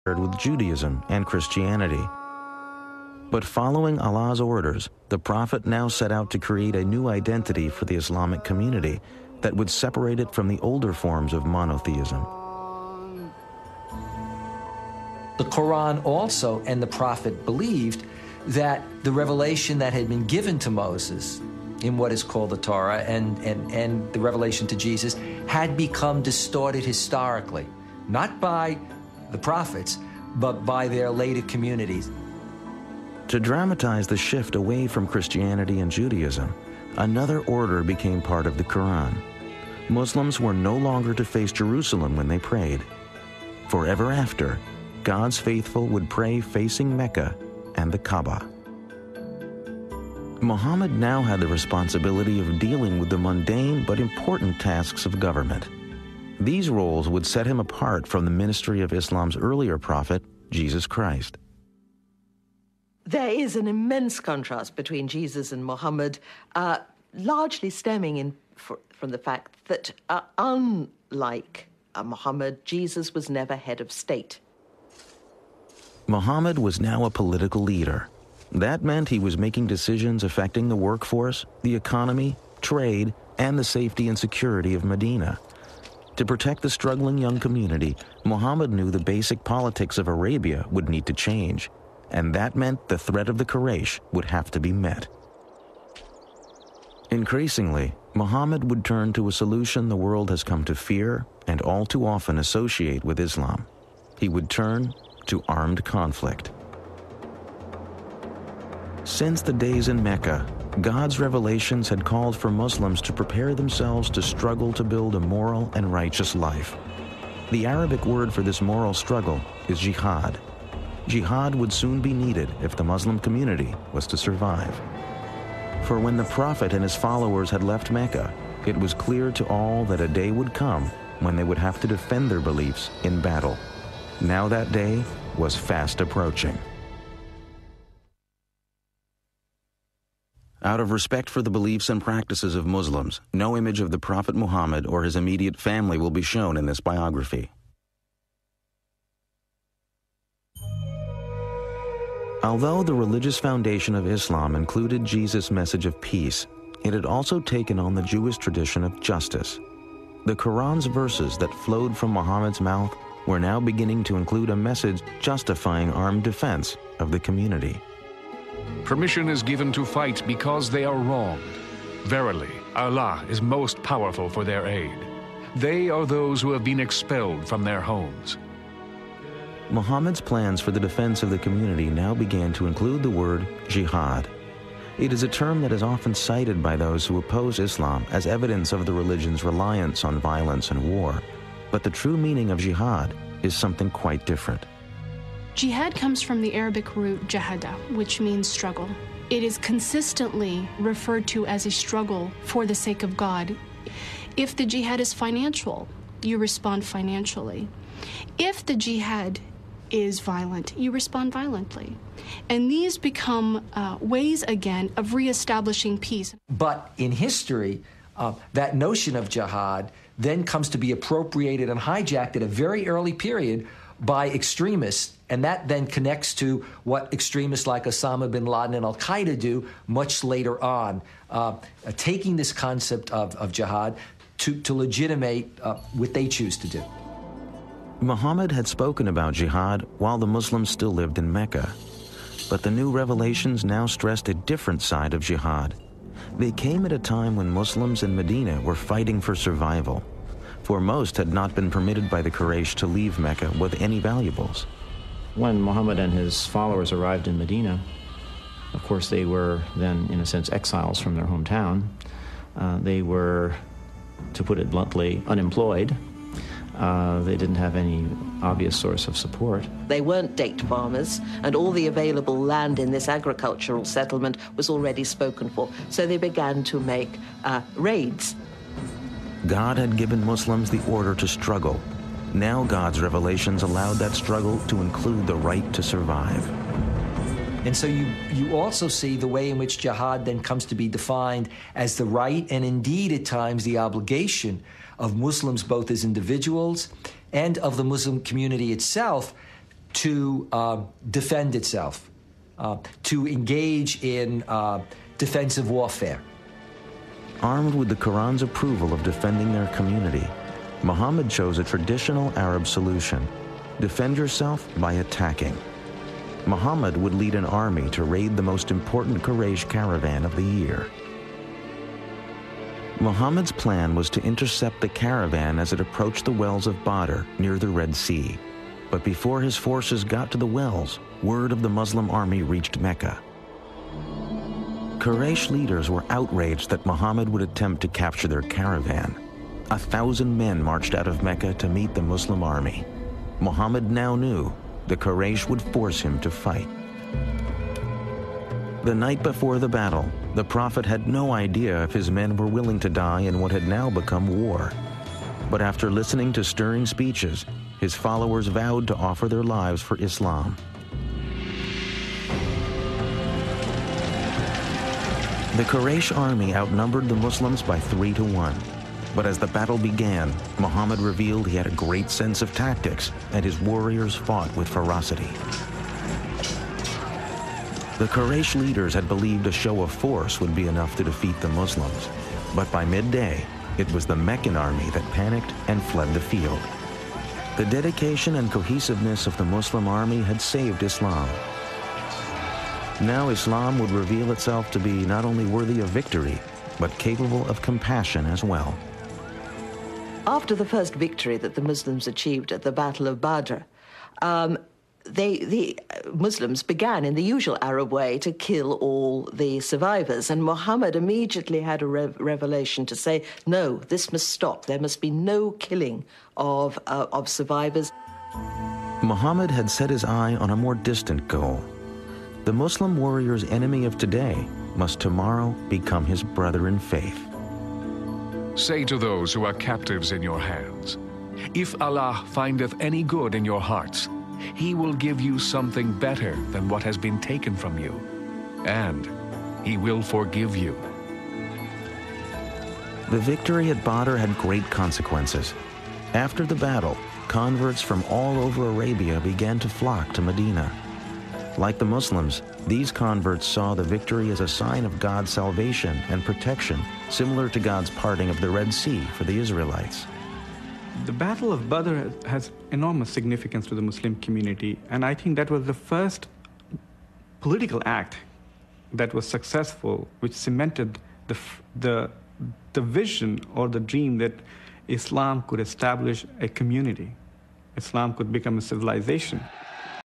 with Judaism and Christianity. But following Allah's orders, the Prophet now set out to create a new identity for the Islamic community that would separate it from the older forms of monotheism. The Quran also and the Prophet believed that the revelation that had been given to Moses in what is called the Torah and the revelation to Jesus had become distorted historically, not by the prophets, but by their later communities. To dramatize the shift away from Christianity and Judaism, another order became part of the Quran. Muslims were no longer to face Jerusalem when they prayed. Forever after, God's faithful would pray facing Mecca and the Kaaba. Muhammad now had the responsibility of dealing with the mundane but important tasks of government. These roles would set him apart from the ministry of Islam's earlier prophet, Jesus Christ. There is an immense contrast between Jesus and Muhammad, largely stemming from the fact that, unlike Muhammad, Jesus was never head of state. Muhammad was now a political leader. That meant he was making decisions affecting the workforce, the economy, trade, and the safety and security of Medina. To protect the struggling young community, Muhammad knew the basic politics of Arabia would need to change, and that meant the threat of the Quraysh would have to be met. Increasingly, Muhammad would turn to a solution the world has come to fear and all too often associate with Islam. He would turn to armed conflict. Since the days in Mecca, God's revelations had called for Muslims to prepare themselves to struggle to build a moral and righteous life. The Arabic word for this moral struggle is jihad. Jihad would soon be needed if the Muslim community was to survive. For when the Prophet and his followers had left Mecca, it was clear to all that a day would come when they would have to defend their beliefs in battle. Now that day was fast approaching. Out of respect for the beliefs and practices of Muslims, no image of the Prophet Muhammad or his immediate family will be shown in this biography. Although the religious foundation of Islam included Jesus' message of peace, it had also taken on the Jewish tradition of justice. The Quran's verses that flowed from Muhammad's mouth were now beginning to include a message justifying armed defense of the community. Permission is given to fight because they are wronged. Verily, Allah is most powerful for their aid. They are those who have been expelled from their homes. Muhammad's plans for the defense of the community now began to include the word jihad. It is a term that is often cited by those who oppose Islam as evidence of the religion's reliance on violence and war. But the true meaning of jihad is something quite different. Jihad comes from the Arabic root jahada, which means struggle. It is consistently referred to as a struggle for the sake of God. If the jihad is financial, you respond financially. If the jihad is violent, you respond violently. And these become ways, again, of reestablishing peace. But in history, that notion of jihad then comes to be appropriated and hijacked at a very early period by extremists, and that then connects to what extremists like Osama bin Laden and Al-Qaeda do much later on, taking this concept of jihad to legitimate what they choose to do. Muhammad had spoken about jihad while the Muslims still lived in Mecca. But the new revelations now stressed a different side of jihad. They came at a time when Muslims in Medina were fighting for survival, for most had not been permitted by the Quraysh to leave Mecca with any valuables. When Muhammad and his followers arrived in Medina, of course they were then, in a sense, exiles from their hometown. They were, to put it bluntly, unemployed. They didn't have any obvious source of support. They weren't date farmers, and all the available land in this agricultural settlement was already spoken for, so they began to make raids. God had given Muslims the order to struggle. Now God's revelations allowed that struggle to include the right to survive. And so you also see the way in which jihad then comes to be defined as the right, and indeed at times the obligation, of Muslims both as individuals and of the Muslim community itself to defend itself, to engage in defensive warfare. Armed with the Quran's approval of defending their community, Muhammad chose a traditional Arab solution: defend yourself by attacking. Muhammad would lead an army to raid the most important Quraysh caravan of the year. Muhammad's plan was to intercept the caravan as it approached the wells of Badr near the Red Sea. But before his forces got to the wells, word of the Muslim army reached Mecca. Quraysh leaders were outraged that Muhammad would attempt to capture their caravan. 1,000 men marched out of Mecca to meet the Muslim army. Muhammad now knew the Quraysh would force him to fight. The night before the battle, the Prophet had no idea if his men were willing to die in what had now become war. But after listening to stirring speeches, his followers vowed to offer their lives for Islam. The Quraysh army outnumbered the Muslims by 3 to 1. But as the battle began, Muhammad revealed he had a great sense of tactics, and his warriors fought with ferocity. The Quraysh leaders had believed a show of force would be enough to defeat the Muslims. But by midday, it was the Meccan army that panicked and fled the field. The dedication and cohesiveness of the Muslim army had saved Islam. Now Islam would reveal itself to be not only worthy of victory, but capable of compassion as well. After the first victory that the Muslims achieved at the Battle of Badr, the Muslims began in the usual Arab way to kill all the survivors, and Muhammad immediately had a revelation to say, no, this must stop. There must be no killing of survivors. Muhammad had set his eye on a more distant goal. The Muslim warrior's enemy of today must tomorrow become his brother in faith. Say to those who are captives in your hands, if Allah findeth any good in your hearts, He will give you something better than what has been taken from you, and He will forgive you. The victory at Badr had great consequences. After the battle, converts from all over Arabia began to flock to Medina. Like the Muslims, these converts saw the victory as a sign of God's salvation and protection, similar to God's parting of the Red Sea for the Israelites. The Battle of Badr has enormous significance to the Muslim community, and I think that was the first political act that was successful, which cemented the vision or the dream that Islam could establish a community. Islam could become a civilization.